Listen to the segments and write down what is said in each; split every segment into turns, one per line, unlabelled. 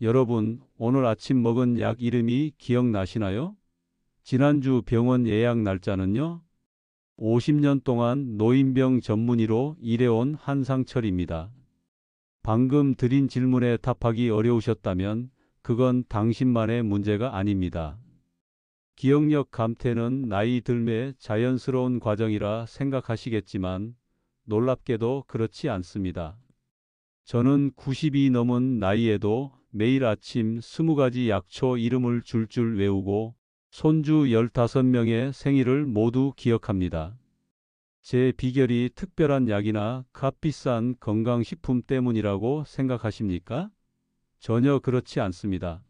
여러분, 오늘 아침 먹은 약 이름이 기억나시나요? 지난주 병원 예약 날짜는요? 50년 동안 노인병 전문의로 일해온 한상철입니다. 방금 드린 질문에 답하기 어려우셨다면 그건 당신만의 문제가 아닙니다. 기억력 감퇴는 나이 들매 자연스러운 과정이라 생각하시겠지만 놀랍게도 그렇지 않습니다. 저는 90이 넘은 나이에도 매일 아침 20가지 약초 이름을 줄줄 외우고 손주 15명의 생일을 모두 기억합니다. 제 비결이 특별한 약이나 값비싼 건강식품 때문이라고 생각하십니까? 전혀 그렇지 않습니다.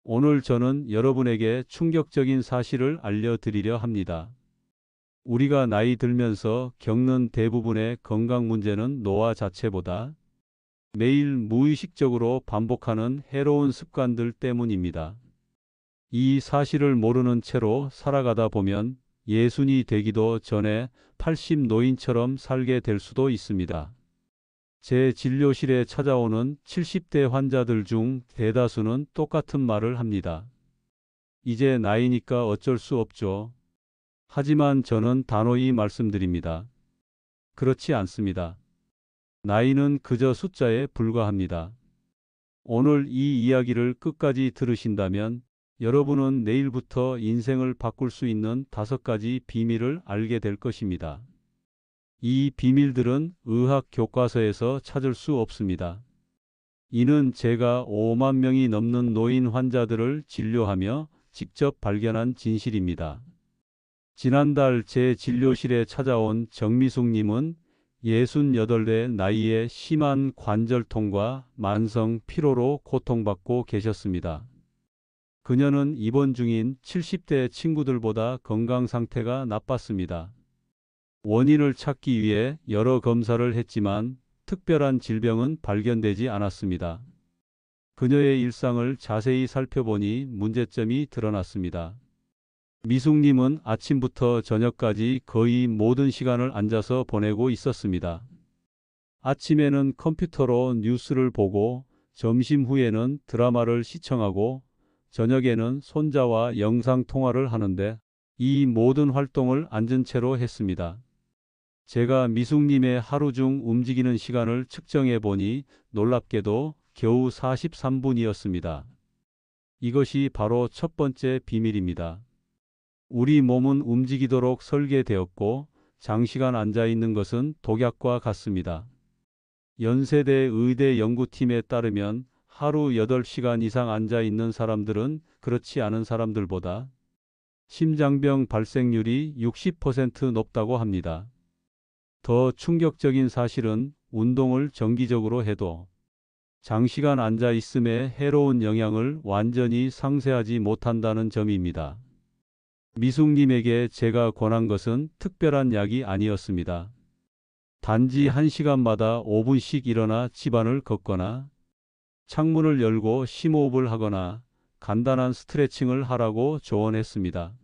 오늘 저는 여러분에게 충격적인 사실을 알려드리려 합니다. 우리가 나이 들면서 겪는 대부분의 건강 문제는 노화 자체보다 매일 무의식적으로 반복하는 해로운 습관들 때문입니다. 이 사실을 모르는 채로 살아가다 보면 예순이 되기도 전에 80 노인처럼 살게 될 수도 있습니다. 제 진료실에 찾아오는 70대 환자들 중 대다수는 똑같은 말을 합니다. 이제 나이니까 어쩔 수 없죠. 하지만 저는 단호히 말씀드립니다. 그렇지 않습니다. 나이는 그저 숫자에 불과합니다. 오늘 이 이야기를 끝까지 들으신다면 여러분은 내일부터 인생을 바꿀 수 있는 5가지 비밀을 알게 될 것입니다. 이 비밀들은 의학 교과서에서 찾을 수 없습니다. 이는 제가 5만 명이 넘는 노인 환자들을 진료하며 직접 발견한 진실입니다. 지난달 제 진료실에 찾아온 정미숙님은 68대 나이에 심한 관절통과 만성 피로로 고통받고 계셨습니다. 그녀는 입원 중인 70대 친구들보다 건강 상태가 나빴습니다. 원인을 찾기 위해 여러 검사를 했지만 특별한 질병은 발견되지 않았습니다. 그녀의 일상을 자세히 살펴보니 문제점이 드러났습니다. 미숙님은 아침부터 저녁까지 거의 모든 시간을 앉아서 보내고 있었습니다. 아침에는 컴퓨터로 뉴스를 보고 점심 후에는 드라마를 시청하고 저녁에는 손자와 영상 통화를 하는데 이 모든 활동을 앉은 채로 했습니다. 제가 미숙님의 하루 중 움직이는 시간을 측정해 보니 놀랍게도 겨우 43분이었습니다. 이것이 바로 첫 번째 비밀입니다. 우리 몸은 움직이도록 설계되었고 장시간 앉아 있는 것은 독약과 같습니다. 연세대 의대 연구팀에 따르면 하루 8시간 이상 앉아 있는 사람들은 그렇지 않은 사람들보다 심장병 발생률이 60% 높다고 합니다. 더 충격적인 사실은 운동을 정기적으로 해도 장시간 앉아 있음의 해로운 영향을 완전히 상쇄하지 못한다는 점입니다. 미숙님에게 제가 권한 것은 특별한 약이 아니었습니다. 단지 1시간마다 5분씩 일어나 집안을 걷거나 창문을 열고 심호흡을 하거나 간단한 스트레칭을 하라고 조언했습니다.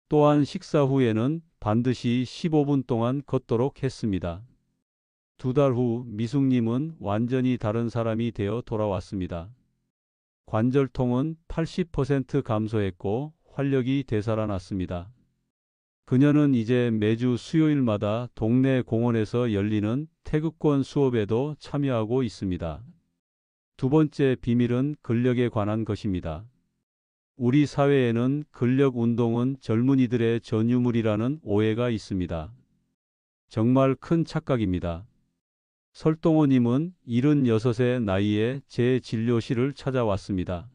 또한 식사 후에는 반드시 15분 동안 걷도록 했습니다. 2달 후 미숙님은 완전히 다른 사람이 되어 돌아왔습니다. 관절통은 80% 감소했고 활력이 되살아났습니다. 그녀는 이제 매주 수요일마다 동네 공원에서 열리는 태극권 수업에도 참여하고 있습니다. 두 번째 비밀은 근력에 관한 것입니다. 우리 사회에는 근력 운동은 젊은이들의 전유물이라는 오해가 있습니다. 정말 큰 착각입니다. 설동호님은 76의 나이에 제 진료실을 찾아왔습니다.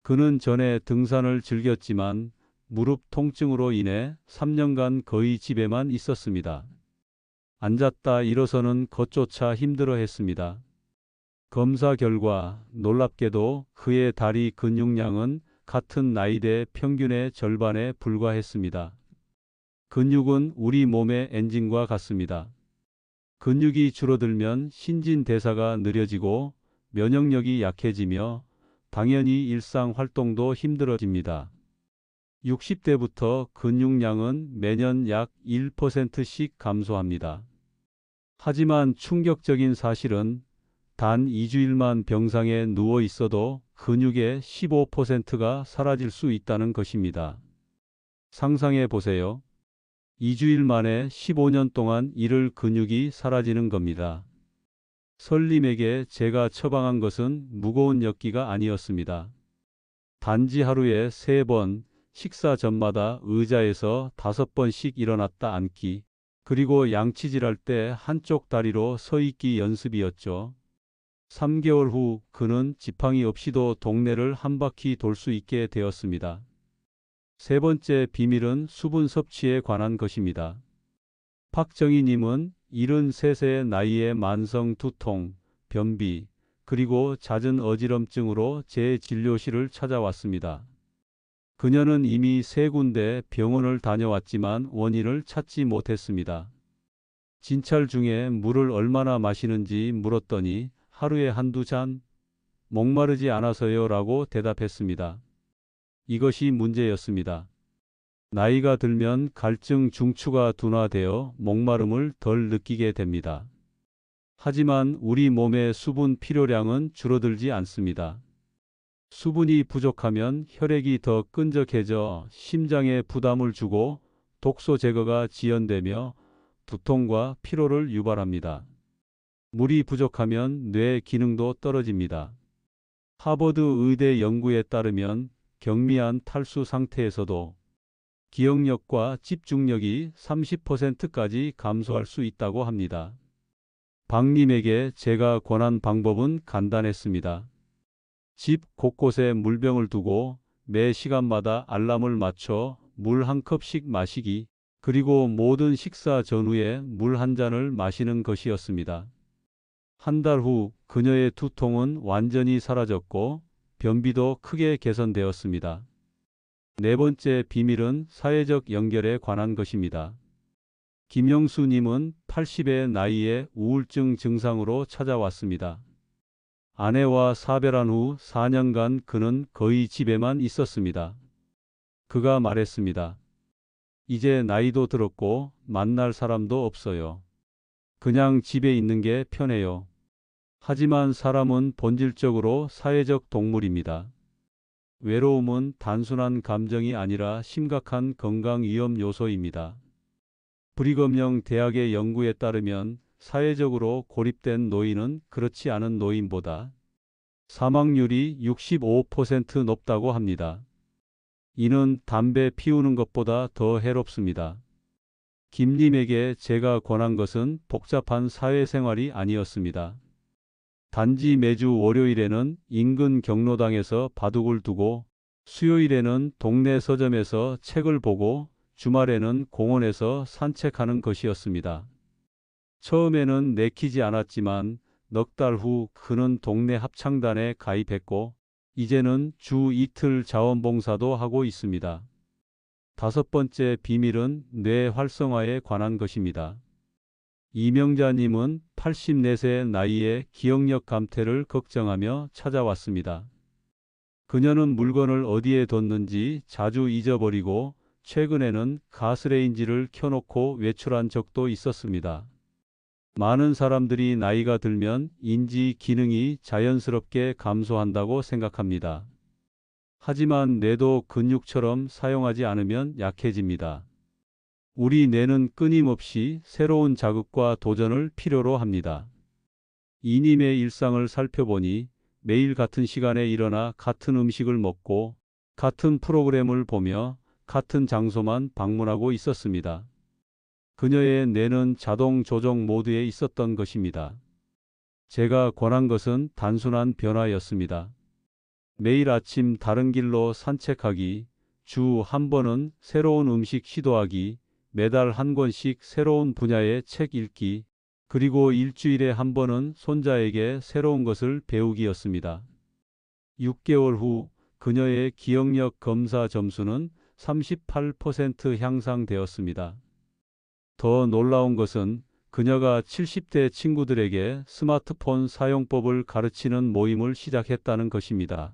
그는 전에 등산을 즐겼지만 무릎 통증으로 인해 3년간 거의 집에만 있었습니다. 앉았다 일어서는 것조차 힘들어했습니다. 검사 결과 놀랍게도 그의 다리 근육량은 같은 나이대 평균의 절반에 불과했습니다. 근육은 우리 몸의 엔진과 같습니다. 근육이 줄어들면 신진대사가 느려지고 면역력이 약해지며 당연히 일상 활동도 힘들어집니다. 60대부터 근육량은 매년 약 1%씩 감소합니다. 하지만 충격적인 사실은 단 2주일만 병상에 누워 있어도 근육의 15%가 사라질 수 있다는 것입니다. 상상해 보세요. 2주일 만에 15년 동안 잃을 근육이 사라지는 겁니다. 설님에게 제가 처방한 것은 무거운 엿기가 아니었습니다. 단지 하루에 3번, 식사 전마다 의자에서 5번씩 일어났다 앉기, 그리고 양치질할 때 한쪽 다리로 서 있기 연습이었죠. 3개월 후 그는 지팡이 없이도 동네를 한 바퀴 돌 수 있게 되었습니다. 세 번째 비밀은 수분 섭취에 관한 것입니다. 박정희님은 73세의 나이에 만성 두통, 변비, 그리고 잦은 어지럼증으로 제 진료실을 찾아왔습니다. 그녀는 이미 3군데 병원을 다녀왔지만 원인을 찾지 못했습니다. 진찰 중에 물을 얼마나 마시는지 물었더니 하루에 한두 잔, 목마르지 않아서요 라고 대답했습니다. 이것이 문제였습니다. 나이가 들면 갈증 중추가 둔화되어 목마름을 덜 느끼게 됩니다. 하지만 우리 몸의 수분 필요량은 줄어들지 않습니다. 수분이 부족하면 혈액이 더 끈적해져 심장에 부담을 주고 독소 제거가 지연되며 두통과 피로를 유발합니다. 물이 부족하면 뇌 기능도 떨어집니다. 하버드 의대 연구에 따르면 경미한 탈수 상태에서도 기억력과 집중력이 30%까지 감소할 수 있다고 합니다. 박님에게 제가 권한 방법은 간단했습니다. 집 곳곳에 물병을 두고 매 시간마다 알람을 맞춰 물 한 컵씩 마시기, 그리고 모든 식사 전후에 물 한 잔을 마시는 것이었습니다. 한 달 후 그녀의 두통은 완전히 사라졌고 변비도 크게 개선되었습니다. 네 번째 비밀은 사회적 연결에 관한 것입니다. 김영수님은 80의 나이에 우울증 증상으로 찾아왔습니다. 아내와 사별한 후 4년간 그는 거의 집에만 있었습니다. 그가 말했습니다. 이제 나이도 들었고 만날 사람도 없어요. 그냥 집에 있는 게 편해요. 하지만 사람은 본질적으로 사회적 동물입니다. 외로움은 단순한 감정이 아니라 심각한 건강 위험 요소입니다. 브리검영 대학의 연구에 따르면 사회적으로 고립된 노인은 그렇지 않은 노인보다 사망률이 65% 높다고 합니다. 이는 담배 피우는 것보다 더 해롭습니다. 김님에게 제가 권한 것은 복잡한 사회생활이 아니었습니다. 단지 매주 월요일에는 인근 경로당에서 바둑을 두고 수요일에는 동네 서점에서 책을 보고 주말에는 공원에서 산책하는 것이었습니다. 처음에는 내키지 않았지만 넉 달 후 그는 동네 합창단에 가입했고 이제는 주 이틀 자원봉사도 하고 있습니다. 다섯 번째 비밀은 뇌 활성화에 관한 것입니다. 이명자님은 84세 나이에 기억력 감퇴를 걱정하며 찾아왔습니다. 그녀는 물건을 어디에 뒀는지 자주 잊어버리고 최근에는 가스레인지를 켜놓고 외출한 적도 있었습니다. 많은 사람들이 나이가 들면 인지 기능이 자연스럽게 감소한다고 생각합니다. 하지만 뇌도 근육처럼 사용하지 않으면 약해집니다. 우리 뇌는 끊임없이 새로운 자극과 도전을 필요로 합니다. 이님의 일상을 살펴보니 매일 같은 시간에 일어나 같은 음식을 먹고 같은 프로그램을 보며 같은 장소만 방문하고 있었습니다. 그녀의 뇌는 자동 조정 모드에 있었던 것입니다. 제가 권한 것은 단순한 변화였습니다. 매일 아침 다른 길로 산책하기, 주 한 번은 새로운 음식 시도하기, 매달 한 권씩 새로운 분야의 책 읽기, 그리고 일주일에 한 번은 손자에게 새로운 것을 배우기였습니다. 6개월 후 그녀의 기억력 검사 점수는 38% 향상되었습니다. 더 놀라운 것은 그녀가 70대 친구들에게 스마트폰 사용법을 가르치는 모임을 시작했다는 것입니다.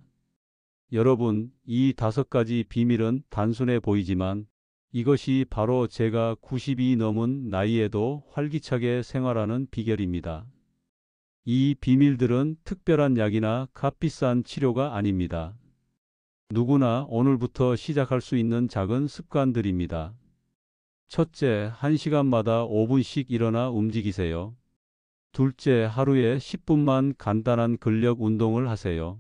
여러분, 이 5가지 비밀은 단순해 보이지만 이것이 바로 제가 90이 넘은 나이에도 활기차게 생활하는 비결입니다. 이 비밀들은 특별한 약이나 값비싼 치료가 아닙니다. 누구나 오늘부터 시작할 수 있는 작은 습관들입니다. 첫째, 1시간마다 5분씩 일어나 움직이세요. 둘째, 하루에 10분만 간단한 근력 운동을 하세요.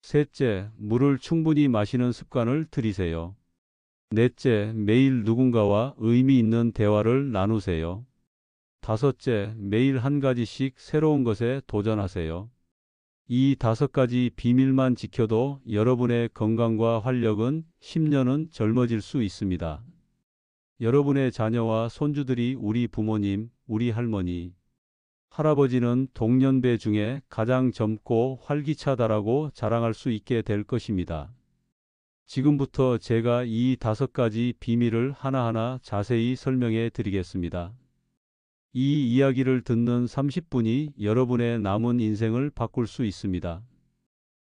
셋째, 물을 충분히 마시는 습관을 들이세요. 넷째, 매일 누군가와 의미 있는 대화를 나누세요. 다섯째, 매일 한 가지씩 새로운 것에 도전하세요. 이 5가지 비밀만 지켜도 여러분의 건강과 활력은 10년은 젊어질 수 있습니다. 여러분의 자녀와 손주들이 우리 부모님, 우리 할머니, 할아버지는 동년배 중에 가장 젊고 활기차다라고 자랑할 수 있게 될 것입니다. 지금부터 제가 이 5가지 비밀을 하나하나 자세히 설명해 드리겠습니다. 이 이야기를 듣는 30분이 여러분의 남은 인생을 바꿀 수 있습니다.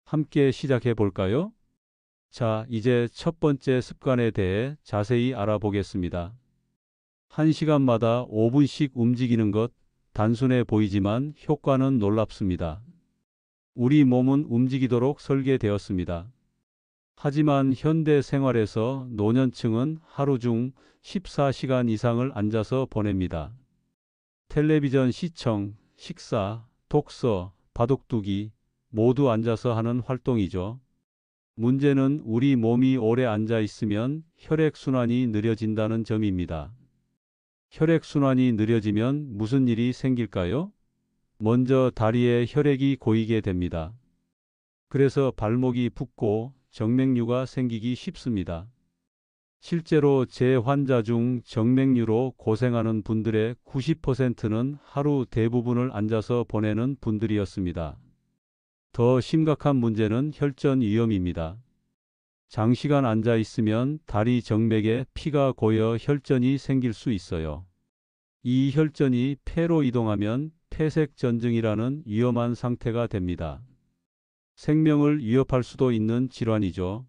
함께 시작해 볼까요? 자, 이제 첫 번째 습관에 대해 자세히 알아보겠습니다. 1시간마다 5분씩 움직이는 것, 단순해 보이지만 효과는 놀랍습니다. 우리 몸은 움직이도록 설계되었습니다. 하지만 현대 생활에서 노년층은 하루 중 14시간 이상을 앉아서 보냅니다. 텔레비전 시청, 식사, 독서, 바둑두기 모두 앉아서 하는 활동이죠. 문제는 우리 몸이 오래 앉아 있으면 혈액순환이 느려진다는 점입니다. 혈액순환이 느려지면 무슨 일이 생길까요? 먼저 다리에 혈액이 고이게 됩니다. 그래서 발목이 붓고 정맥류가 생기기 쉽습니다. 실제로 제 환자 중 정맥류로 고생하는 분들의 90%는 하루 대부분을 앉아서 보내는 분들이었습니다. 더 심각한 문제는 혈전 위험입니다. 장시간 앉아 있으면 다리 정맥에 피가 고여 혈전이 생길 수 있어요. 이 혈전이 폐로 이동하면 폐색전증이라는 위험한 상태가 됩니다. 생명을 위협할 수도 있는 질환이죠.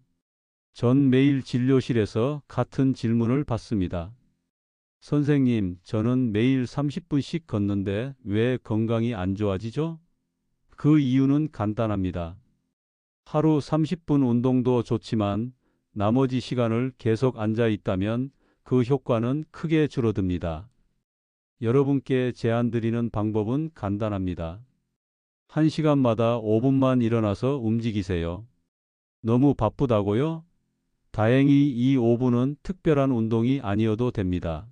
전 매일 진료실에서 같은 질문을 받습니다. 선생님, 저는 매일 30분씩 걷는데 왜 건강이 안 좋아지죠? 그 이유는 간단합니다. 하루 30분 운동도 좋지만 나머지 시간을 계속 앉아 있다면 그 효과는 크게 줄어듭니다. 여러분께 제안드리는 방법은 간단합니다. 1시간마다 5분만 일어나서 움직이세요. 너무 바쁘다고요? 다행히 이 5분은 특별한 운동이 아니어도 됩니다.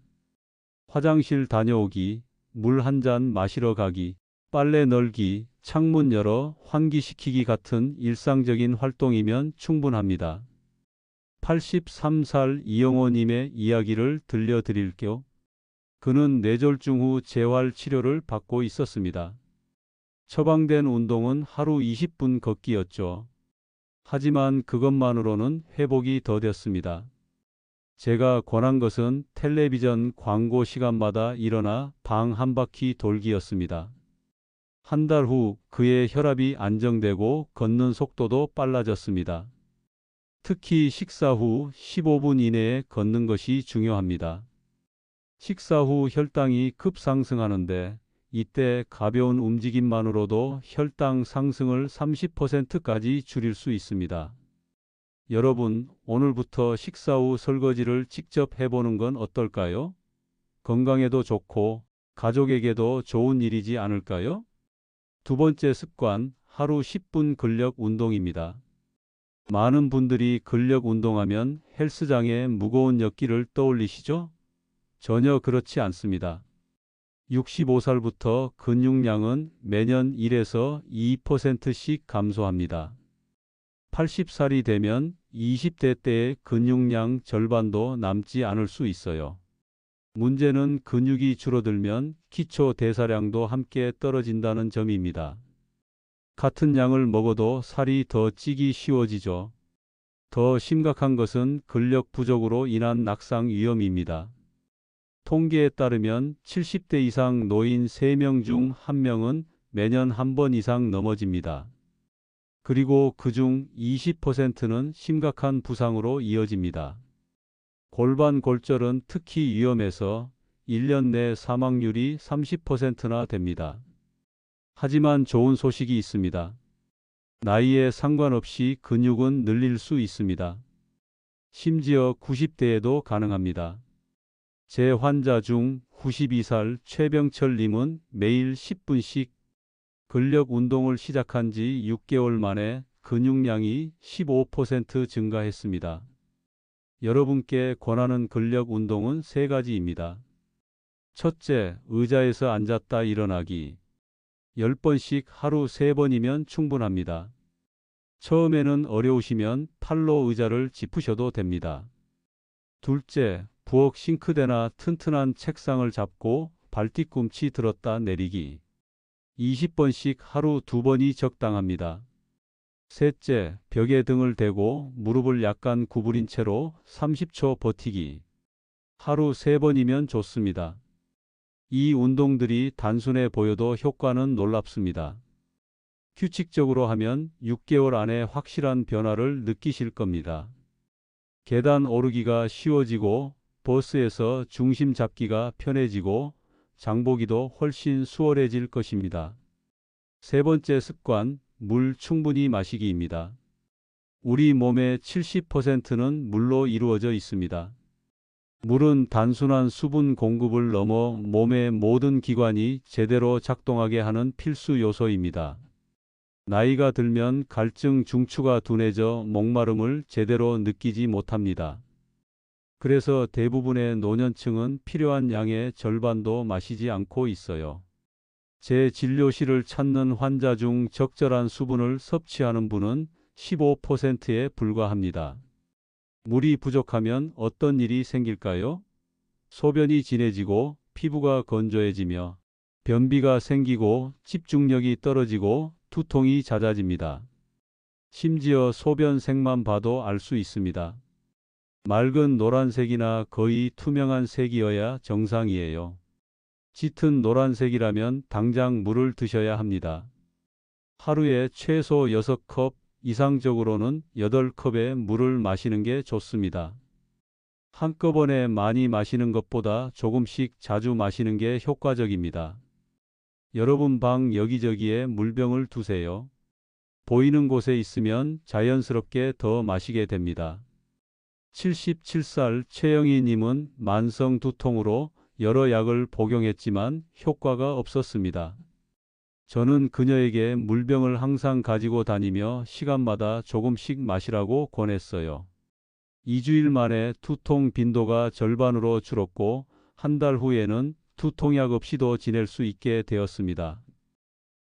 화장실 다녀오기, 물 한 잔 마시러 가기, 빨래 널기, 창문 열어 환기시키기 같은 일상적인 활동이면 충분합니다. 83살 이영호님의 이야기를 들려드릴게요. 그는 뇌졸중 후 재활 치료를 받고 있었습니다. 처방된 운동은 하루 20분 걷기였죠. 하지만 그것만으로는 회복이 더뎠습니다. 제가 권한 것은 텔레비전 광고 시간마다 일어나 방 한 바퀴 돌기였습니다. 한 달 후 그의 혈압이 안정되고 걷는 속도도 빨라졌습니다. 특히 식사 후 15분 이내에 걷는 것이 중요합니다. 식사 후 혈당이 급상승하는데 이때 가벼운 움직임만으로도 혈당 상승을 30%까지 줄일 수 있습니다. 여러분, 오늘부터 식사 후 설거지를 직접 해보는 건 어떨까요? 건강에도 좋고 가족에게도 좋은 일이지 않을까요? 두 번째 습관, 하루 10분 근력 운동입니다. 많은 분들이 근력 운동하면 헬스장의 무거운 역기를 떠올리시죠? 전혀 그렇지 않습니다. 65살부터 근육량은 매년 1에서 2%씩 감소합니다. 80살이 되면 20대 때의 근육량 절반도 남지 않을 수 있어요. 문제는 근육이 줄어들면 기초 대사량도 함께 떨어진다는 점입니다. 같은 양을 먹어도 살이 더 찌기 쉬워지죠. 더 심각한 것은 근력 부족으로 인한 낙상 위험입니다. 통계에 따르면 70대 이상 노인 3명 중 1명은 매년 한 번 이상 넘어집니다. 그리고 그중 20%는 심각한 부상으로 이어집니다. 골반 골절은 특히 위험해서 1년 내 사망률이 30%나 됩니다. 하지만 좋은 소식이 있습니다. 나이에 상관없이 근육은 늘릴 수 있습니다. 심지어 90대에도 가능합니다. 제 환자 중 92살 최병철 님은 매일 10분씩 근력 운동을 시작한 지 6개월 만에 근육량이 15% 증가했습니다. 여러분께 권하는 근력 운동은 3가지입니다. 첫째, 의자에서 앉았다 일어나기. 10번씩 하루 3번이면 충분합니다. 처음에는 어려우시면 팔로 의자를 짚으셔도 됩니다. 둘째, 부엌 싱크대나 튼튼한 책상을 잡고 발뒤꿈치 들었다 내리기. 20번씩 하루 2번이 적당합니다. 셋째, 벽에 등을 대고 무릎을 약간 구부린 채로 30초 버티기. 하루 3번이면 좋습니다. 이 운동들이 단순해 보여도 효과는 놀랍습니다. 규칙적으로 하면 6개월 안에 확실한 변화를 느끼실 겁니다. 계단 오르기가 쉬워지고 버스에서 중심 잡기가 편해지고 장보기도 훨씬 수월해질 것입니다. 3번째 습관, 물 충분히 마시기입니다. 우리 몸의 70%는 물로 이루어져 있습니다. 물은 단순한 수분 공급을 넘어 몸의 모든 기관이 제대로 작동하게 하는 필수 요소입니다. 나이가 들면 갈증 중추가 둔해져 목마름을 제대로 느끼지 못합니다. 그래서 대부분의 노년층은 필요한 양의 절반도 마시지 않고 있어요. 제 진료실을 찾는 환자 중 적절한 수분을 섭취하는 분은 15%에 불과합니다. 물이 부족하면 어떤 일이 생길까요? 소변이 진해지고 피부가 건조해지며 변비가 생기고 집중력이 떨어지고 두통이 잦아집니다. 심지어 소변색만 봐도 알 수 있습니다. 맑은 노란색이나 거의 투명한 색이어야 정상이에요. 짙은 노란색이라면 당장 물을 드셔야 합니다. 하루에 최소 6컵, 이상적으로는 8컵의 물을 마시는 게 좋습니다. 한꺼번에 많이 마시는 것보다 조금씩 자주 마시는 게 효과적입니다. 여러분 방 여기저기에 물병을 두세요. 보이는 곳에 있으면 자연스럽게 더 마시게 됩니다. 77살 최영희 님은 만성 두통으로 여러 약을 복용했지만 효과가 없었습니다. 저는 그녀에게 물병을 항상 가지고 다니며 시간마다 조금씩 마시라고 권했어요. 2주일 만에 두통 빈도가 절반으로 줄었고 한 달 후에는 두통약 없이도 지낼 수 있게 되었습니다.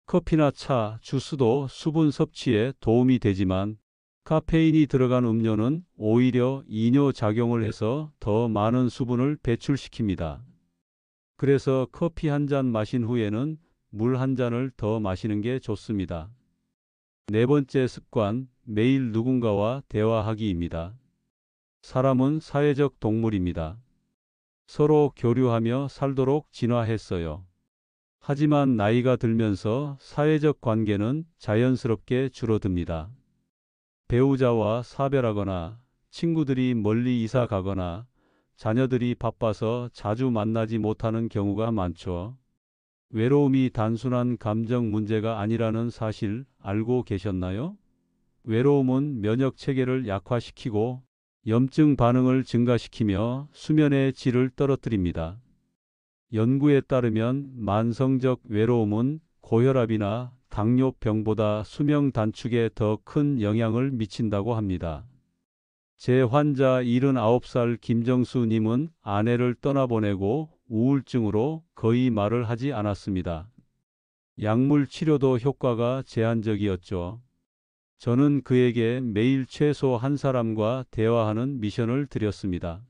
커피나 차, 주스도 수분 섭취에 도움이 되지만 카페인이 들어간 음료는 오히려 이뇨 작용을 해서 더 많은 수분을 배출시킵니다. 그래서 커피 한 잔 마신 후에는 물 한 잔을 더 마시는 게 좋습니다. 4번째 습관, 매일 누군가와 대화하기입니다. 사람은 사회적 동물입니다. 서로 교류하며 살도록 진화했어요. 하지만 나이가 들면서 사회적 관계는 자연스럽게 줄어듭니다. 배우자와 사별하거나 친구들이 멀리 이사 가거나 자녀들이 바빠서 자주 만나지 못하는 경우가 많죠. 외로움이 단순한 감정 문제가 아니라는 사실 알고 계셨나요? 외로움은 면역 체계를 약화시키고 염증 반응을 증가시키며 수면의 질을 떨어뜨립니다. 연구에 따르면 만성적 외로움은 고혈압이나 당뇨병보다 수명 단축에 더 큰 영향을 미친다고 합니다. 제 환자 79살 김정수 님은 아내를 떠나보내고 우울증으로 거의 말을 하지 않았습니다. 약물 치료도 효과가 제한적이었죠. 저는 그에게 매일 최소 한 사람과 대화하는 미션을 드렸습니다.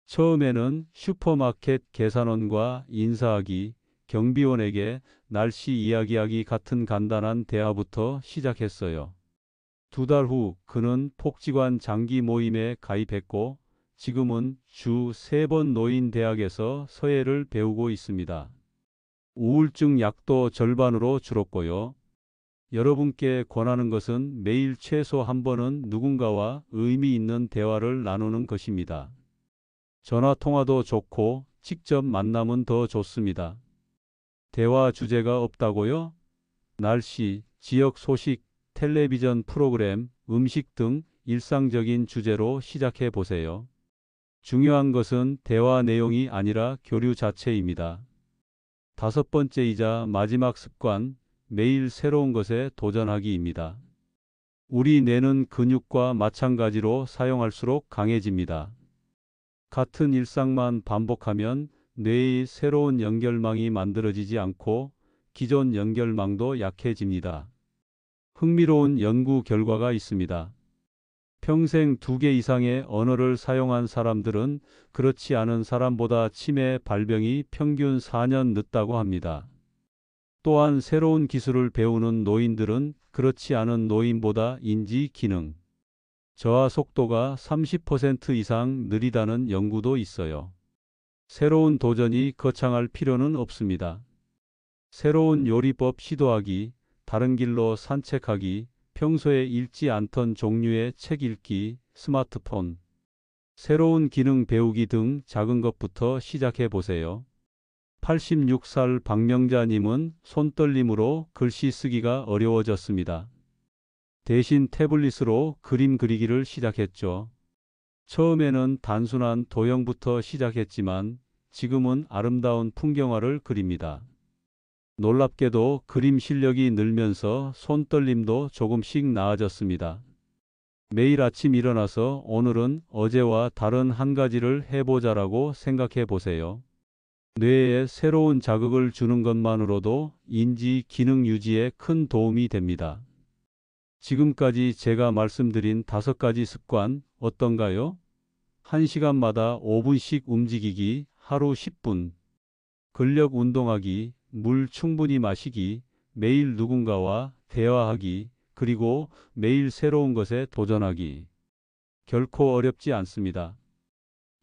처음에는 슈퍼마켓 계산원과 인사하기, 경비원에게 날씨 이야기하기 같은 간단한 대화부터 시작했어요. 2달 후 그는 복지관 장기 모임에 가입했고 지금은 주 3번 노인 대학에서 서예를 배우고 있습니다. 우울증 약도 절반으로 줄었고요. 여러분께 권하는 것은 매일 최소 한 번은 누군가와 의미 있는 대화를 나누는 것입니다. 전화 통화도 좋고 직접 만남은 더 좋습니다. 대화 주제가 없다고요? 날씨, 지역 소식, 텔레비전 프로그램, 음식 등 일상적인 주제로 시작해 보세요. 중요한 것은 대화 내용이 아니라 교류 자체입니다. 다섯 번째이자 마지막 습관, 매일 새로운 것에 도전하기입니다. 우리 뇌는 근육과 마찬가지로 사용할수록 강해집니다. 같은 일상만 반복하면 뇌의 새로운 연결망이 만들어지지 않고 기존 연결망도 약해집니다. 흥미로운 연구 결과가 있습니다. 평생 2개 이상의 언어를 사용한 사람들은 그렇지 않은 사람보다 치매 발병이 평균 4년 늦다고 합니다. 또한 새로운 기술을 배우는 노인들은 그렇지 않은 노인보다 인지 기능, 저하 속도가 30% 이상 느리다는 연구도 있어요. 새로운 도전이 거창할 필요는 없습니다. 새로운 요리법 시도하기, 다른 길로 산책하기, 평소에 읽지 않던 종류의 책 읽기, 스마트폰, 새로운 기능 배우기 등 작은 것부터 시작해 보세요. 86살 박명자님은 손떨림으로 글씨 쓰기가 어려워졌습니다. 대신 태블릿으로 그림 그리기를 시작했죠. 처음에는 단순한 도형부터 시작했지만 지금은 아름다운 풍경화를 그립니다. 놀랍게도 그림 실력이 늘면서 손떨림도 조금씩 나아졌습니다. 매일 아침 일어나서 오늘은 어제와 다른 한 가지를 해보자라고 생각해 보세요. 뇌에 새로운 자극을 주는 것만으로도 인지 기능 유지에 큰 도움이 됩니다. 지금까지 제가 말씀드린 5가지 습관 어떤가요? 1시간마다 5분씩 움직이기, 하루 10분, 근력 운동하기, 물 충분히 마시기, 매일 누군가와 대화하기, 그리고 매일 새로운 것에 도전하기. 결코 어렵지 않습니다.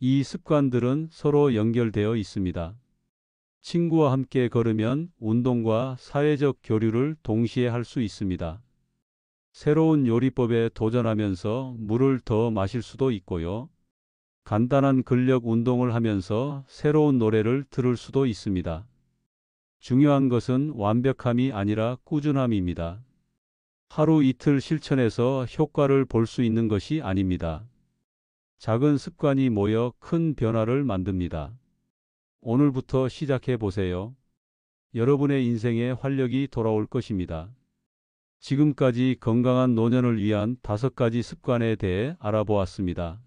이 습관들은 서로 연결되어 있습니다. 친구와 함께 걸으면 운동과 사회적 교류를 동시에 할 수 있습니다. 새로운 요리법에 도전하면서 물을 더 마실 수도 있고요. 간단한 근력 운동을 하면서 새로운 노래를 들을 수도 있습니다. 중요한 것은 완벽함이 아니라 꾸준함입니다. 하루 이틀 실천해서 효과를 볼 수 있는 것이 아닙니다. 작은 습관이 모여 큰 변화를 만듭니다. 오늘부터 시작해 보세요. 여러분의 인생에 활력이 돌아올 것입니다. 지금까지 건강한 노년을 위한 5가지 습관에 대해 알아보았습니다.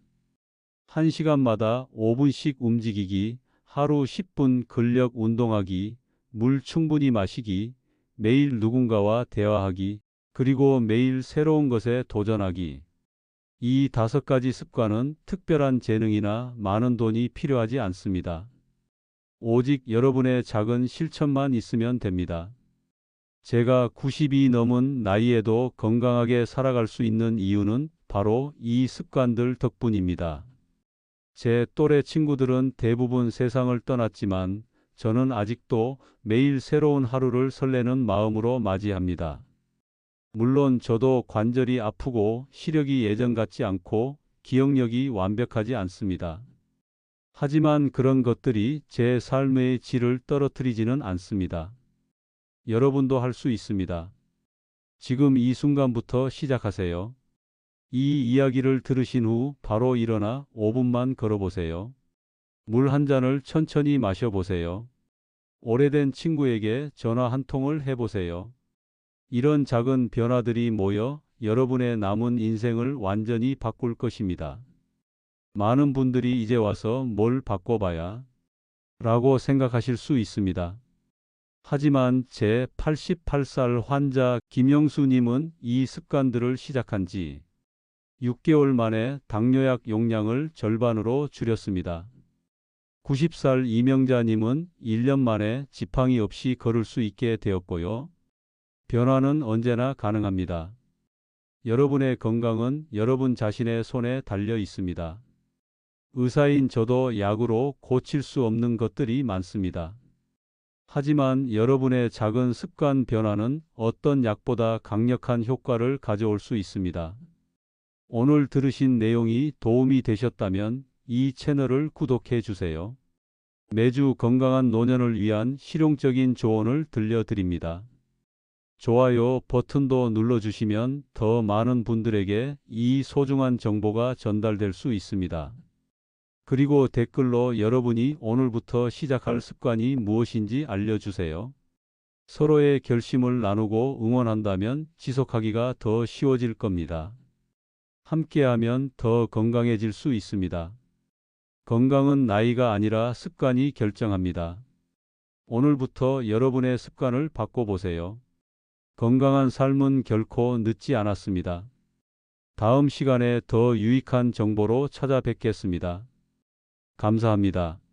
1시간마다 5분씩 움직이기, 하루 10분 근력 운동하기, 물 충분히 마시기, 매일 누군가와 대화하기, 그리고 매일 새로운 것에 도전하기. 이 5가지 습관은 특별한 재능이나 많은 돈이 필요하지 않습니다. 오직 여러분의 작은 실천만 있으면 됩니다. 제가 90이 넘은 나이에도 건강하게 살아갈 수 있는 이유는 바로 이 습관들 덕분입니다. 제 또래 친구들은 대부분 세상을 떠났지만 저는 아직도 매일 새로운 하루를 설레는 마음으로 맞이합니다. 물론 저도 관절이 아프고 시력이 예전 같지 않고 기억력이 완벽하지 않습니다. 하지만 그런 것들이 제 삶의 질을 떨어뜨리지는 않습니다. 여러분도 할 수 있습니다. 지금 이 순간부터 시작하세요. 이 이야기를 들으신 후 바로 일어나 5분만 걸어보세요. 물 한 잔을 천천히 마셔보세요. 오래된 친구에게 전화 한 통을 해보세요. 이런 작은 변화들이 모여 여러분의 남은 인생을 완전히 바꿀 것입니다. 많은 분들이 이제 와서 뭘 바꿔봐야 라고 생각하실 수 있습니다. 하지만 제 88살 환자 김영수님은 이 습관들을 시작한 지 6개월 만에 당뇨약 용량을 절반으로 줄였습니다. 90살 이명자님은 1년 만에 지팡이 없이 걸을 수 있게 되었고요. 변화는 언제나 가능합니다. 여러분의 건강은 여러분 자신의 손에 달려 있습니다. 의사인 저도 약으로 고칠 수 없는 것들이 많습니다. 하지만 여러분의 작은 습관 변화는 어떤 약보다 강력한 효과를 가져올 수 있습니다. 오늘 들으신 내용이 도움이 되셨다면 이 채널을 구독해 주세요. 매주 건강한 노년을 위한 실용적인 조언을 들려드립니다. 좋아요 버튼도 눌러주시면 더 많은 분들에게 이 소중한 정보가 전달될 수 있습니다. 그리고 댓글로 여러분이 오늘부터 시작할 습관이 무엇인지 알려주세요. 서로의 결심을 나누고 응원한다면 지속하기가 더 쉬워질 겁니다. 함께하면 더 건강해질 수 있습니다. 건강은 나이가 아니라 습관이 결정합니다. 오늘부터 여러분의 습관을 바꿔보세요. 건강한 삶은 결코 늦지 않았습니다. 다음 시간에 더 유익한 정보로 찾아뵙겠습니다. 감사합니다.